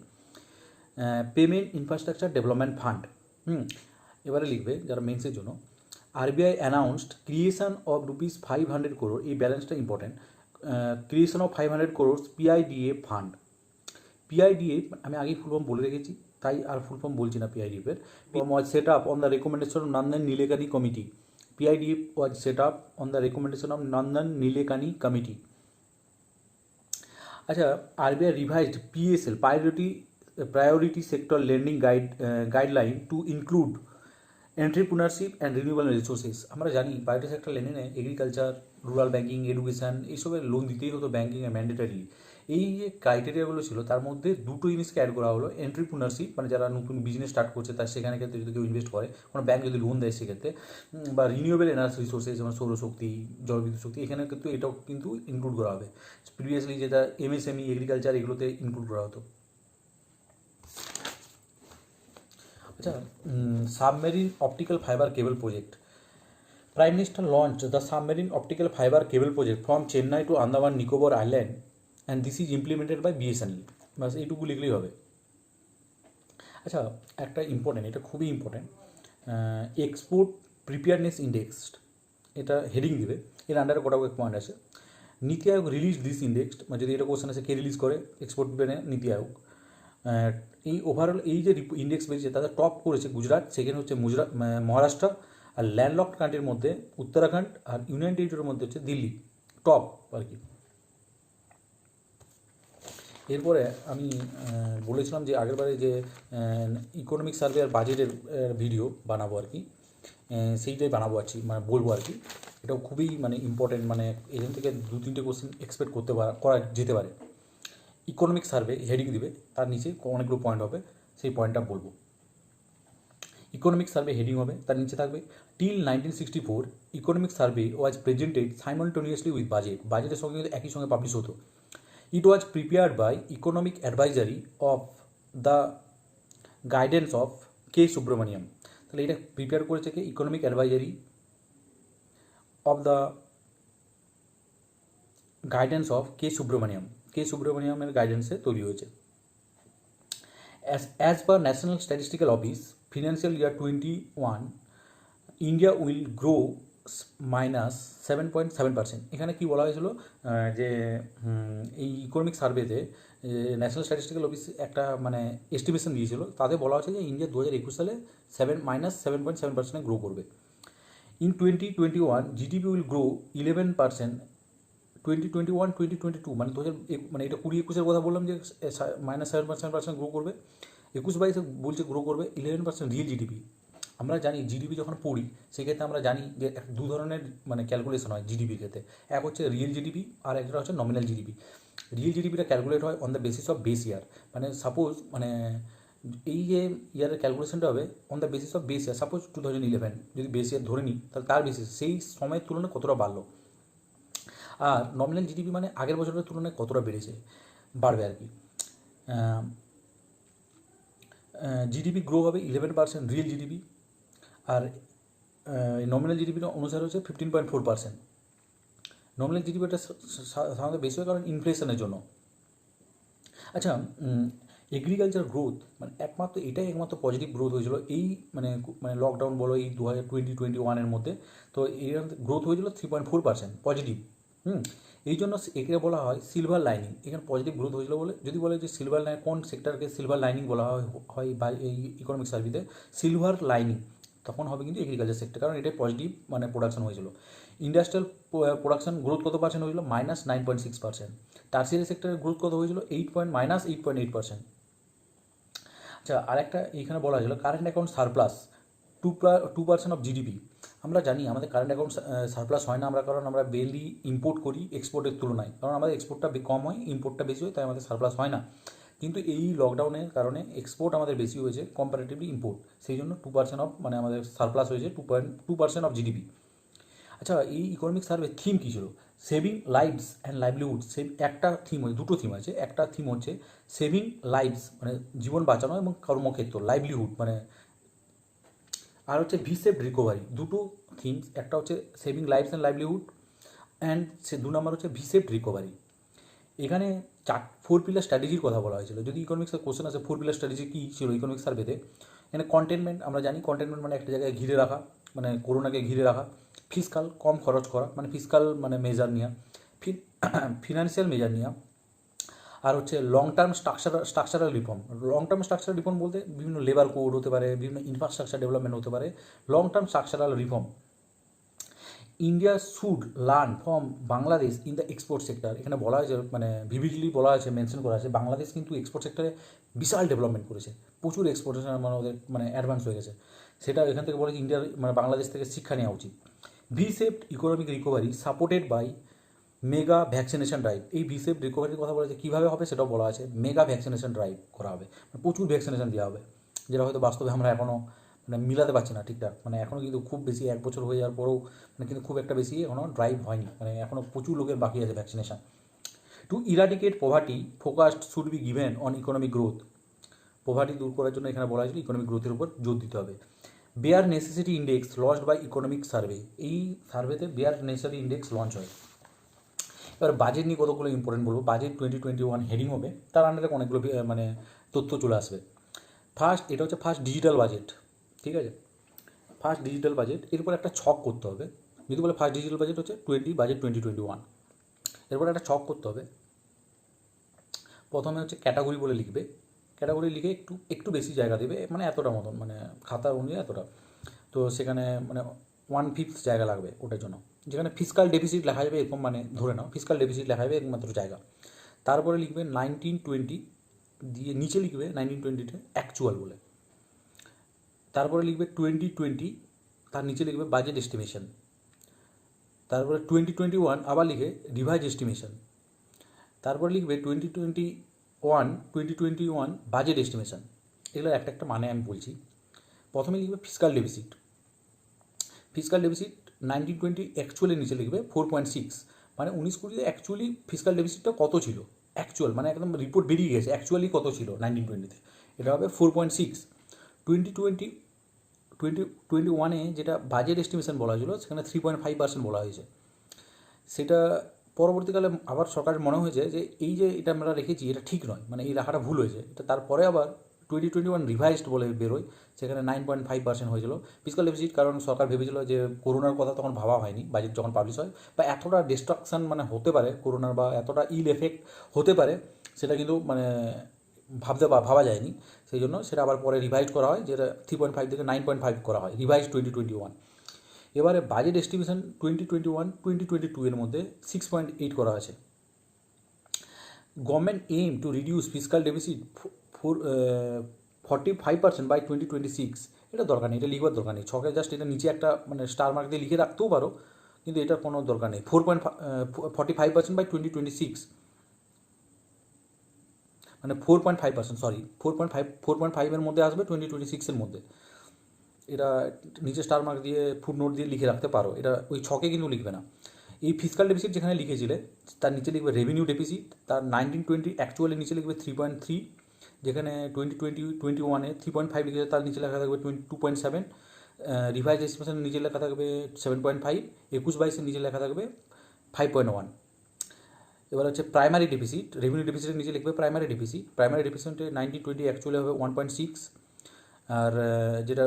Speaker 1: Payment infrastructure development fund. এবারে লিখবে যারা মেন্সের জন্য, RBI announced creation of ₹500 crore, এই ব্যালেন্সটা important, creation of 500 crore PIDF fund. PIDF আমি আগেই ফুল ফর্ম বলে রেখেছি, তাই আর ফুল ফর্ম বলছি না। পিআইডিএফের was set up on the recommendation of Nandan Nilekani committee. PIDF was set up on the recommendation of Nandan Nilekani Committee. अच्छा, RBI revised PSL priority sector lending guideline to include entrepreneurship and renewable resources। আমরা জানি priority sector লেন্ডিংয়ে agriculture, rural banking, education এইসবের loan দিতেই হতো ব্যাঙ্কিংয়ে mandatory. এই যে ক্রাইটেরিয়াগুলো ছিল তার মধ্যে দুটো জিনিসকে অ্যাড করা হলো, এন্ট্রিপ্রিনারশিপ মানে যারা নতুন বিজনেস স্টার্ট করছে তার সেখানে ক্ষেত্রে যদি কেউ ইনভেস্ট করে, কোনো ব্যাঙ্ক যদি লোন দেয় সেক্ষেত্রে, বা রিনিউয়েবল এনার্জি রিসোর্সেস যেমন সৌরশক্তি, জলবিদ্যুৎ শক্তি, এখানে কিন্তু এটাও কিন্তু ইনক্লুড করা হবে। প্রিভিয়াসলি যেটা এমএসএমই, এগ্রিকালচার এগুলোতে ইনক্লুড করা হতো। আচ্ছা, submarine optical fibre cable project. Prime minister launch the submarine optical fibre cable project from Chennai to Andaman Nicobar island and this is implemented by BSNL. বাস এইটুকু লিখলেই হবে। আচ্ছা, একটা ইম্পর্টেন্ট, এটা খুবই ইম্পর্টেন্ট, এক্সপোর্ট প্রিপেয়ারনেস ইন্ডেক্স, এটা হেডিং দিবে, এর আন্ডারে গোটা পয়েন্ট আছে। নীতি আয়োগ রিলিজ দিস ইন্ডেক্স, মানে যদি এটা কোশ্চেন আছে কে রিলিজ করে, এক্সপোর্ট প্রিপেয়ারনেস নীতি আয়োগ। এই ওভারঅল এই যে ইন্ডেক্স বেরিয়েছে তাদের টপ করেছে গুজরাট, সেকেন্ড হচ্ছে মহারাষ্ট্র, আর ল্যান্ডলকড কান্ট্রির মধ্যে উত্তরাখণ্ড, আর ইউনিয়ন টেরিটরির মধ্যে হচ্ছে দিল্লি, টপ আর কি। এরপরে আমি বলেছিলাম যে আগেরবারে যে ইকোনমিক সার্ভে আর বাজেটের ভিডিও বানাবো আর কি, সেইটাই বানাবো আর কি, মানে বলবো আর কি। এটাও খুবই মানে ইম্পর্টেন্ট, মানে এখান থেকে 2-3টে কোশ্চেন এক্সপেক্ট করা যেতে পারে। ইকোনমিক সার্ভে হেডিং দিবে, তার নিচে অনেকগুলো পয়েন্ট হবে, সেই পয়েন্টটা বলবো। ইকোনমিক সার্ভে হেডিং হবে, তার নিচে থাকবে till 1964 economic survey was presented simultaneously with বাজেটের সঙ্গে কিন্তু একই সঙ্গে পাবলিশ হতো। It was prepared by economic advisory of the guidance of K Subramanian. তাহলে এটা প্রিপেয়ার করেছে কে? Economic advisory of the guidance of K সুব্রমণিয়ামের গাইডেন্সে তৈরি হয়েছে। As per National Statistical Office, financial year 21, India will grow -7.7%। এখানে কি বলা হয়েছিল যে এই ইকোনমিক সার্ভেতে ন্যাশনাল স্ট্যাটিস্টিক্যাল অফিস একটা মানে এস্টিমেশন দিয়েছিল, তাতে বলা হচ্ছে যে ইন্ডিয়া 2021 সালে -7.7% গ্রো করবে। In 2021 GDP will grow 11%। 2021-2022 মানে মানে এটা 20-21 কথা বললাম যে -7% গ্রো করবে, 21-22 বলছে গ্রো করবে 11% রিয়েল জিডিপি। আমরা জানি জিডিপি যখন পড়ি সেক্ষেত্রে আমরা জানি যে দু ধরনের মানে ক্যালকুলেশন হয় জিডিপির ক্ষেত্রে, এক হচ্ছে রিয়েল জিডিপি আর একটা হচ্ছে নমিনাল জিডিপি। রিয়েল জিডিপিটা ক্যালকুলেট হয় on the basis of base year, মানে সাপোজ মানে এই যে ইয়ারের ক্যালকুলেশনটা হবে on the basis of base year. Suppose 2011 যদি বেস ইয়ার ধরে নিই, তাহলে তার বেসিস সেই সময়ের তুলনায় কতটা বাড়লো। আর নমিনাল জিডিপি মানে আগের বছরের তুলনায় কতটা বাড়বে আর কি। জিডিপি গ্রো হবে 11% রিয়েল জিডিপি, আর নমিনাল জিডিপির অনুসারে হচ্ছে 15.4%। নমিনাল জিডিপিটা সাধারণত বেশি হয় কারণ ইনফ্লেশনের জন্য। আচ্ছা, এগ্রিকালচার গ্রোথ মানে একমাত্র পজিটিভ গ্রোথ হয়েছিল এই মানে লকডাউন বলো এই 2021 মধ্যে, তো এই গ্রোথ হয়েছিল 3.4% পজিটিভ। এই জন্য একে বলা হয় সিলভার লাইনিং। এখানে পজিটিভ গ্রোথ হয়েছিল বলে যদি বলে যে সিলভার লাইন কোন সেক্টরকে সিলভার লাইনিং বলা হয় বা এই ইকোনমিক সার্ভেতে সিলভার লাইনিং, তখন হবে কিন্তু এগ্রিকালচার সেক্টর, কারণ এটাই পজিটিভ মানে প্রোডাকশন হয়েছিল। ইন্ডাস্ট্রিয়াল প্রোডাকশন গ্রোথ কত পার্সেন্ট হয়েছিল? -9.6%। টার্সিয়ারি সেক্টরের গ্রোথ কত হয়েছিল? -8.8%। আচ্ছা, আরেকটা এইখানে বলা হয়েছিল current account surplus 2% of GDP. আমরা জানি আমাদের কারেন্ট অ্যাকাউন্ট সারপ্লাস হয় না, কারণ আমরা বেলি ইম্পোর্ট করি এক্সপোর্টের তুলনায়, কারণ আমাদের এক্সপোর্টটা কম হয়, ইম্পোর্টটা বেশি হয়, তাই আমাদের সারপ্লাস হয় না। কিন্তু এই লকডাউনের কারণে এক্সপোর্ট আমাদের বেশি হয়েছে কম্পারেটিভলি ইম্পোর্ট, সেই জন্য 2% অফ মানে আমাদের সারপ্লাস হয়েছে 2% অফ জিডিপি। আচ্ছা, এই ইকোনমিক সার্ভে থিম কী ছিল? Saving lives and livelihood. একটা থিম হচ্ছে, দুটো থিম আছে। একটা থিম হচ্ছে সেভিং লাইভস মানে জীবন বাঁচানো এবং কর্মক্ষেত্র, লাইভলিহুড মানে, আর হচ্ছে ভি শেপড রিকভারি। দুটো থিমস, একটা হচ্ছে saving lives and livelihood and 2 নম্বর হচ্ছে ভি শেপড রিকভারি। এখানে 4 পিলার স্ট্র্যাটেজির কথা বলা হয়েছিল। যদি ইকোনমিক্সের কোশ্চেন আছে 4 পিলার স্ট্র্যাটেজি কী ছিল ইকোনমিক সার্ভেতে, এখানে কন্টেনমেন্ট আমরা জানি, কন্টেনমেন্ট মানে একটা জায়গায় ঘিরে রাখা, মানে করোনাকে ঘিরে রাখা। ফিসকাল কম খরচ করা, মানে ফিসকাল মানে মেজার নেওয়া, ফিনান্সিয়াল মেজার নেওয়া। আর হচ্ছে long term structural reform. Long term structural reform বলতে বিভিন্ন লেবার কোড হতে পারে, বিভিন্ন ইনফ্রাস্ট্রাকচার ডেভেলপমেন্ট হতে পারে। Long term structural reform. India should learn from Bangladesh in the export sector. এখানে বলা হয়েছে মানে ভিভিডলি বলা হয়েছে, মেনশন করা আছে, বাংলাদেশ কিন্তু এক্সপোর্ট সেক্টরে বিশাল ডেভেলপমেন্ট করেছে, প্রচুর এক্সপোর্টেশন মানে ওদের মানে অ্যাডভান্স হয়ে গেছে। সেটা এখান থেকে বলেছে ইন্ডিয়ার মানে বাংলাদেশ থেকে শিক্ষা নেওয়া উচিত। V shaped economic recovery supported by mega vaccination drive. এই ভি শেপড রিকভারির কথা বলা আছে, কীভাবে হবে সেটাও বলা আছে। মেগা ভ্যাকসিনেশন ড্রাইভ করা হবে, মানে প্রচুর ভ্যাকসিনেশন দেওয়া হবে, যেটা হয়তো বাস্তবে আমরা এখনও মানে মিলাতে পারছি না ঠিকঠাক। মানে এখনও কিন্তু খুব বেশি, 1 বছর হয়ে যাওয়ার পরেও মানে কিন্তু খুব একটা বেশি এখনও ড্রাইভ হয়নি, মানে এখনও প্রচুর লোকের বাকি আছে vaccination. Two eradicate poverty focused should be given on economic growth. Poverty দূর করার জন্য এখানে বলা হয়েছিল ইকোনমিক গ্রোথের উপর জোর দিতে হবে। Bare necessity index launched by economic survey. এই সার্ভেতে বেয়ার নেসেসিটি ইন্ডেক্স লঞ্চ হয়। এবার বাজেট নিয়ে কতগুলো ইম্পর্টেন্ট বলবো। বাজেট 2021 হেডিং হবে, তার আন্ডারে অনেকগুলো মানে তথ্য চলে আসবে। ফার্স্ট, এটা হচ্ছে ফার্স্ট ডিজিটাল বাজেট, ঠিক আছে, ফার্স্ট ডিজিটাল বাজেট। এরপর একটা ছক করতে হবে, যদি বলে ফার্স্ট ডিজিটাল বাজেট হচ্ছে বাজেট 2021। এরপর একটা ছক করতে হবে। প্রথমে হচ্ছে ক্যাটাগরি বলে লিখবে, ক্যাটাগরি লিখে একটু বেশি জায়গা দেবে, মানে এতটা মতন, মানে খাতা অনুযায়ী এতটা। তো সেখানে মানে 1/5 জায়গা লাগবে ওটার জন্য। যেখানে ফিসকাল ডেফিসিট লেখা যাবে এরকম, মানে ধরে নাও ফিসকাল ডেফিসিট লেখা যাবে একমাত্র জায়গা। তারপরে লিখবে 1920 দিয়ে নিচে লিখবে 1920-তে অ্যাকচুয়াল বলে। তারপরে লিখবে 2020, তার নিচে লিখবে বাজেট এস্টিমেশন। তারপরে 2021 আবার লিখে রিভাইজ এস্টিমেশন। তারপরে লিখবে 2021 বাজেট এস্টিমেশন। এগুলো একটা মানে আমি বলছি। প্রথমে লিখবে ফিসকাল ডেফিসিট। ফিসকাল ডেফিসিট 1920 অ্যাকচুয়ালের নিচে লিখবে 4.6, মানে 19-20 অ্যাকচুয়ালি ফিসকাল ডেফিসিটটা কত ছিল, অ্যাকচুয়াল মানে একদম রিপোর্ট বেরিয়ে গেছে অ্যাকচুয়ালি কত ছিল 1920-তে, এটা হবে 4.6। 2021-এ যেটা বাজেট এস্টিমেশন বলা হয়েছিল সেখানে 3.5% বলা হয়েছে। সেটা পরবর্তীকালে আবার সরকারের মনে হয়েছে যে এই যে এটা আমরা রেখেছি এটা ঠিক নয়, মানে এই রাখাটা ভুল হয়েছে। এটা তারপরে আবার 2021 রিভাইজড বলে বেরোয়, সেখানে 9.5% হয়েছিল ফিসকাল ডেফিসিট। কারণ সরকার ভেবেছিল যে করোনার কথা তখন ভাবা হয়নি বাজেট যখন পাবলিশ হয়, বা এতটা ডিস্ট্রাকশান মানে হতে পারে করোনার, বা এতটা ইল এফেক্ট হতে পারে সেটা কিন্তু মানে ভাবা যায়নি। সেই জন্য সেটা আবার পরে রিভাইজ করা হয়, যেটা 3.5 থেকে 9.5 করা হয়, রিভাইজ 2021। এবারে বাজেট এস্টিমেশন 2021-2022 এর মধ্যে 6.8 করা আছে। Government aim to reduce fiscal deficit 45% by 2026। এটা দরকার নেই, এটা লিখবার দরকার নেই ছকে, জাস্ট এটা নিচে একটা মানে স্টার মার্ক দিয়ে লিখে রাখতেও পারো, কিন্তু এটার কোনো দরকার নেই। 45% বাই 2026, মানে 4.5%, সরি 4.5 মধ্যে আসবে 2026-এর মধ্যে। এটা নিচে স্টার মার্ক দিয়ে ফুটনোট দিয়ে লিখে রাখতে পারো, এটা ওই ছকে কিন্তু লিখবে না। এই ফিসকাল ডেফিসিট যেখানে লিখেছিলে তার নিচে লিখবে রেভিনিউ ডেফিসিট, তার 1920 অ্যাকচুয়ালের নিচে লিখবে 3.3, যেখানে 2021-এ 3.5 লিখেছে তার নিচে লেখা থাকবে 2.7, রিভাইজ এস্টিমেশনের নিচে লেখা থাকবে 7.5, 21-22-এর নিচে লেখা থাকবে 5.1। এবার হচ্ছে প্রাইমারি ডেফিসিট, রেভিনিউ ডেফিসিটের নিচে লিখবে প্রাইমারি ডেফিসিট। প্রাইমারি ডেফিসিটে 1920 অ্যাকচুয়ালি হবে 1.6, আর যেটা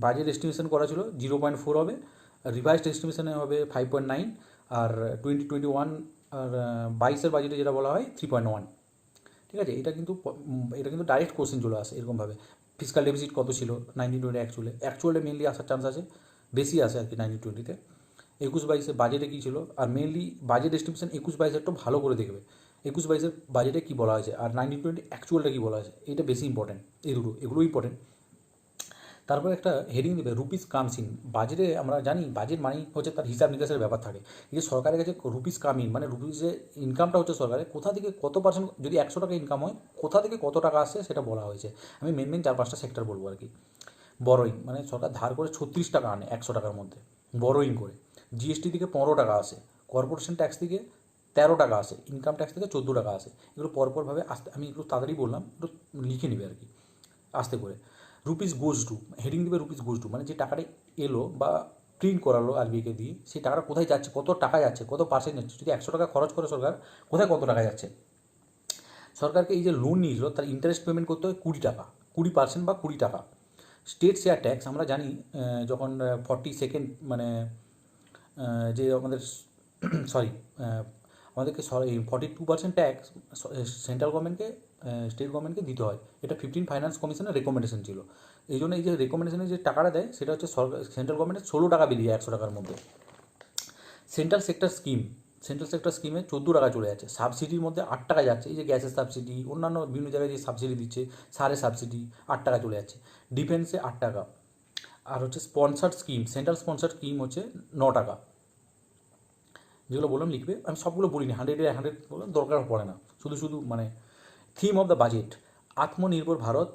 Speaker 1: বাজেট এস্টিমেশন করা ছিল 0.4 হবে, রিভাইজড এস্টিমেশনে হবে 5.9, আর 2021 আর 22-এর বাজেটে যেটা বলা হয় 3.1। ঠিক আছে, এটা কিন্তু ডাইরেক্ট কোশ্চেন চলে আসে এরকমভাবে। ফিসকাল ডেফিসিট কত ছিল 1920 অ্যাকচুয়ালে মেনলি আসার চান্স আছে, বেশি আসে আর কি 1920-তে। 21-22-এ বাজেটে কী ছিল, আর মেনলি বাজেট এস্টিমেশন 21-22-এরটা ভালো করে দেখবে, 21-22-এর বাজেটে কী বলা হয়েছে আর 1920 অ্যাকচুয়ালটা কী বলা হয়েছে, এটা বেশি ইম্পর্টেন্ট। এগুলো ইম্পর্টেন্ট। তারপর একটা হেডিং দেবে রুপিস কামস ইন। বাজেটে আমরা জানি বাজেট মানেই হচ্ছে তার হিসাব নিকাশের ব্যাপার থাকে। এই যে সরকারের কাছে রুপিস কাম ইন, মানে রুপিসে ইনকামটা হচ্ছে সরকারের কোথা থেকে কত পার্সেন্ট, যদি 100 টাকা ইনকাম হয় কোথা থেকে কত টাকা আসছে সেটা বলা হয়েছে। আমি মেন 4-5টা সেক্টর বলবো আর কি। বরোইং, মানে সরকার ধার করে 36 টাকা আনে 100 টাকার মধ্যে বরোইং করে। জিএসটি থেকে 15 টাকা আসে, কর্পোরেশন ট্যাক্স থেকে 13 টাকা আসে, ইনকাম ট্যাক্স থেকে 14 টাকা আসে। এগুলো পরপরভাবে আমি একটু তাড়াতাড়ি বললাম, একটু লিখে নেবে আর কি আস্তে করে। রুপিস গোজ টু, হেডিং দেবে রুপিস গোজ টু, মানে যে টাকাটা এলো বা প্রিন্ট করালো আরবিআইকে দিয়ে, সেই টাকাটা কোথায় যাচ্ছে, কত টাকা যাচ্ছে, কত পার্সেন্ট যাচ্ছে। যদি 100 টাকা খরচ করে সরকার, কোথায় কত টাকা যাচ্ছে। সরকারকে এই যে লোন নিয়েছিল তার ইন্টারেস্ট পেমেন্ট করতে হয় 20 টাকা, 20% বা 20 টাকা। স্টেট শেয়ার ট্যাক্স আমরা জানি, যখন 42nd মানে যে আমাদের সরি আমাদেরকে 42% ট্যাক্স সেন্ট্রাল গভর্নমেন্টকে স্টেট গভর্নমেন্টকে দিতে হয়। এটা 15 ফাইন্যান্স কমিশনের রেকমেন্ডেশন ছিল। এই জন্য এই যে রেকমেন্ডেশনে যে টাকাটা দেয় সেটা হচ্ছে সেন্ট্রাল গভর্নমেন্টের 16 টাকা বেরিয়ে 100 টাকার মধ্যে। সেন্ট্রাল সেক্টর স্কিমে 14 টাকা চলে যাচ্ছে। সাবসিডির মধ্যে 8 টাকা যাচ্ছে, এই যে গ্যাসের সাবসিডি, অন্যান্য বিভিন্ন জায়গায় যে সাবসিডি দিচ্ছে, সারের সাবসিডি 8 টাকা চলে যাচ্ছে। ডিফেন্সে 8 টাকা, আর হচ্ছে sponsored scheme, central sponsored scheme হচ্ছে 9 টাকা। যেগুলো বললাম লিখবে, আমি সবগুলো বলিনি, 100 দরকার পড়ে না, শুধু মানে থিম অফ দ্য বাজেট, আত্মনির্ভর ভারত,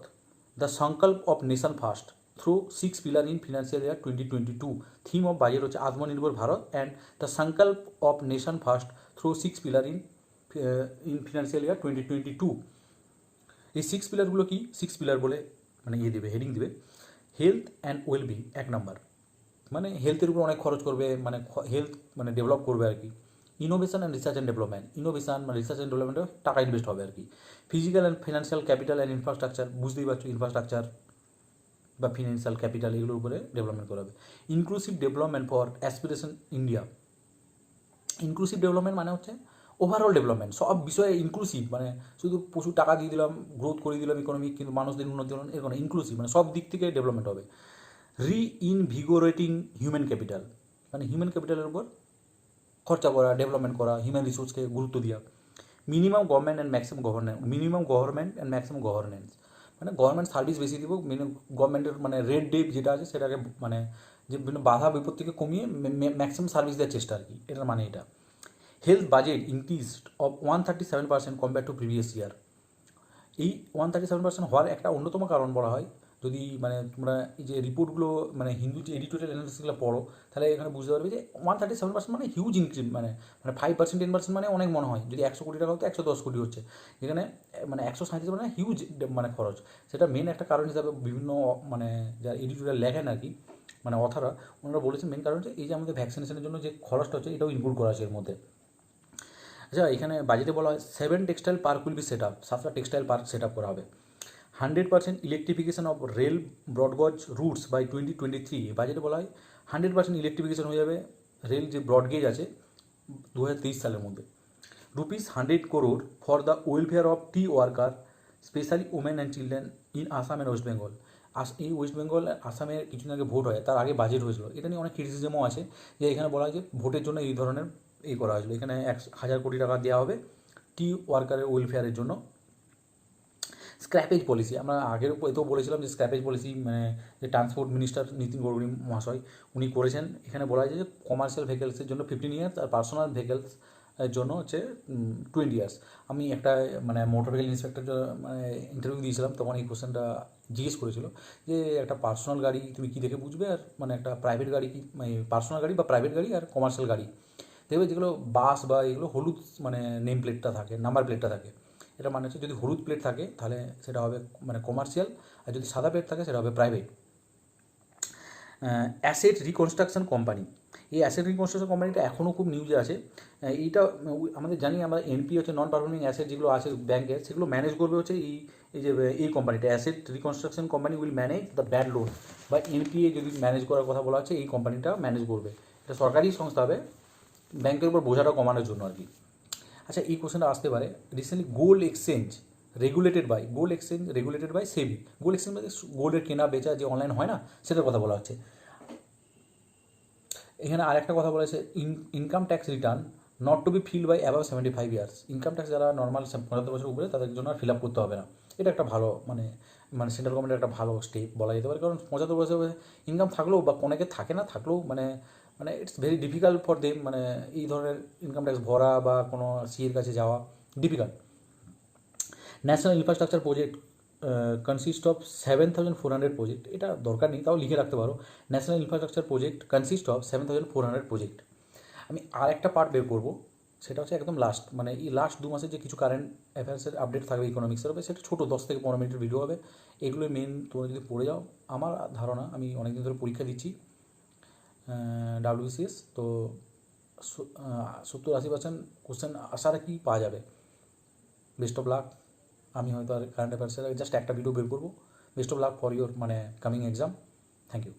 Speaker 1: দ্য সংকল্প of nation first through 6 pillar in financial year 2022। Theme of budget হচ্ছে আত্মনির্ভর ভারত অ্যান্ড দ্য সংকল্প of nation first through 6 pillar in financial year 2022। এই 6 পিলারগুলো কি? 6 পিলার বলে মানে দেবে, হেডিং দেবে, হেলথ অ্যান্ড ওয়েলবিং 1 নাম্বার, মানে হেলথের উপর অনেক খরচ করবে, মানে হেলথ মানে ডেভেলপ করবে আর কি। Innovation and research and development, innovation মানে রিসার্চ অ্যান্ড ডেভেলপমেন্টে টাকা ইনভেস্ট হবে আর কি। Physical and financial capital and infrastructure, বুঝতেই পারছো, ইনফ্রাস্ট্রাকচার বা ফিনান্সিয়াল ক্যাপিটাল এগুলোর উপরে ডেভেলপমেন্ট করা হবে। Inclusive development for aspiration India, inclusive development মানে হচ্ছে ওভারঅল ডেভেলপমেন্ট, সব বিষয়ে ইনক্লুসিভ, মানে শুধু প্রচুর টাকা দিয়ে দিলাম, গ্রোথ করে দিলাম ইকোনমি, কিন্তু মানুষদের উন্নতি হলো এরকম ইনক্লুসিভ, মানে সব দিক থেকে ডেভেলপমেন্ট হবে। রিইনভিগোরেটিং হিউম্যান ক্যাপিটাল, মানে হিউম্যান ক্যাপিটালের উপর খরচা করা, ডেভেলপমেন্ট করা, হিউম্যান রিসোর্সকে গুরুত্ব দেওয়া। Minimum government and maximum governance, minimum government and maximum governance, মানে গভর্নমেন্ট সার্ভিস বেশি দিব, গভর্নমেন্টের মানে রেড ডেপ যেটা আছে সেটাকে মানে যে বিভিন্ন বাধা বিপত্তিকে কমিয়ে ম্যাক্সিমাম সার্ভিস দেওয়ার চেষ্টা আর কি, এটার মানে এটা। Health budget increased of 137% compare to previous year. এই 137% হওয়ার একটা অন্যতম কারণ বলা হয়, যদি মানে তোমরা এই যে রিপোর্টগুলো মানে হিন্দু যে এডিটোরিয়াল অ্যানালিসিসগুলো পড়ো, তাহলে এখানে বুঝতে পারবে যে 137% মানে হিউজ ইনক্রিজ, মানে 5% 10% মানে অনেক মনে হয়, যদি 100 কোটি টাকা হতো 110 কোটি হচ্ছে, যেখানে মানে 137 মানে হিউজ মানে খরচ। সেটা মেন একটা কারণ হিসাবে বিভিন্ন মানে যারা এডিটোরিয়াল লেখেন আর কি, মানে অথারা, ওনারা বলেছেন মেন কারণ হচ্ছে এই যে আমাদের ভ্যাকসিনেশনের জন্য যে খরচটা হচ্ছে এটাও ইনক্লুড করা আছে এর মধ্যে। আচ্ছা, এখানে বাজেটে বলা হয় 7 textile park will be set up, 7টা টেক্সটাইল পার্ক সেট আপ করা হবে। 100% electrification of rail broad gauge routes by 2023, বাজেটে বলা হয় 100% ইলেকট্রিফিকেশন হয়ে যাবে রেল যে ব্রডগেজ আছে 2023 সালের মধ্যে। ₹100 crore for the welfare of T worker, specially women and children in Assam and West Bengal. এই ওয়েস্ট বেঙ্গল আসামে কিছুদিন আগে ভোট হয়, তার আগে বাজেট হয়েছিল, এটা নিয়ে অনেক ক্রিটিসিজমও আছে যে এখানে বলা হয় যে ভোটের জন্য এই ধরনের করা হয়েছিল। এখানে 1,000 কোটি টাকা দেওয়া হবে টি ওয়ার্কারের ওয়েলফেয়ারের জন্য। স্ক্র্যাপেজ পলিসি, আমরা আগের এতেও বলেছিলাম যে স্ক্র্যাপেজ পলিসি মানে যে ট্রান্সপোর্ট মিনিস্টার নীতিন গডকরি মহাশয় উনি করেছেন। এখানে বলা হয়েছে যে কমার্শিয়াল ভেহিকেলসের জন্য 15 ইয়ার্স আর পার্সোনাল ভেহিকেলস এর জন্য হচ্ছে 20 ইয়ার্স। আমি একটা মানে মোটর ভেহিকেল ইন্সপেক্টর মানে ইন্টারভিউ দিয়েছিলাম, তখন এই কোশ্চেনটা জিজ্ঞেস করেছিল যে একটা পার্সোনাল গাড়ি তুমি কী দেখে বুঝবে, আর মানে একটা প্রাইভেট গাড়ি কি, মানে পার্সোনাল গাড়ি বা প্রাইভেট গাড়ি আর কমার্শিয়াল গাড়ি দেখবে যেগুলো বাস বা এগুলো হলুদ মানে নেম প্লেটটা থাকে, নাম্বার প্লেটটা থাকে। এটা মানে হচ্ছে যদি হলুদ প্লেট থাকে তাহলে সেটা হবে মানে কমার্শিয়াল, আর যদি সাদা প্লেট থাকে সেটা হবে প্রাইভেট। অ্যাসেট রিকনস্ট্রাকশন কোম্পানি, এই অ্যাসেট রিকনস্ট্রাকশন কোম্পানিটা এখনও খুব নিউজে আছে। এইটা আমাদের জানি আমরা এনপি হচ্ছে নন পারফর্মিং অ্যাসেট যেগুলো আছে ব্যাংকের, সেগুলো ম্যানেজ করবে হচ্ছে এই যে এই কোম্পানিটা asset reconstruction company will manage the bad loan, বা এনপিএ যদি ম্যানেজ করার কথা বলা হচ্ছে এই কোম্পানিটা ম্যানেজ করবে। এটা সরকারি সংস্থা হবে, ব্যাংকের উপর বোঝাটা কমানোর জন্য আর কি। আচ্ছা, এই কোশ্চেনটা আসতে পারে, recently gold exchange regulated by SEBI. Gold exchange মানে গোল্ডের কেনা বেচা যে অনলাইন হয় না, সেটার কথা বলা হচ্ছে। এখানে আরেকটা কথা বলেছে, income tax return not to be fill by above 75 years. Income tax যারা নর্মাল 75 বছর উপরে তাদের জন্য আর ফিল আপ করতে হবে না। এটা একটা ভালো মানে সেন্ট্রাল গভর্নমেন্টের একটা ভালো স্টেপ বলা যেতে পারে, কারণ 75 বছর ইনকাম থাকলেও বা অনেকে থাকে না থাকলেও মানে it's very difficult for them, মানে এই ধরনের ইনকাম ট্যাক্স ভরা বা কোনো সিএর কাছে যাওয়া difficult. National infrastructure project consist of 7,400 project, এটা দরকার নেই তাও লিখে রাখতে পারো। National infrastructure project consist of 7,400 project. আমি আর একটা পার্ট বের করবো, সেটা হচ্ছে একদম লাস্ট, মানে এই লাস্ট 2 মাসের যে কিছু কারেন্ট অ্যাফেয়ার্সের আপডেট থাকবে ইকোনমিক্সের হবে, সেটা ছোটো 10 থেকে 15 মিনিটের ভিডিও হবে। এগুলো মেন তোমরা যদি পড়ে যাও, আমার ধারণা আমি অনেকদিন ধরে পরীক্ষা দিচ্ছি WBCS, তো 70-80% কোশ্চেন আশা রাখি পাওয়া যাবে। Best of luck. আমি হয়তো আর কারেন্ট অ্যাফেয়ার্সের জাস্ট একটা ভিডিও বের করবো। Best of luck for your মানে কামিং এক্সাম। Thank you.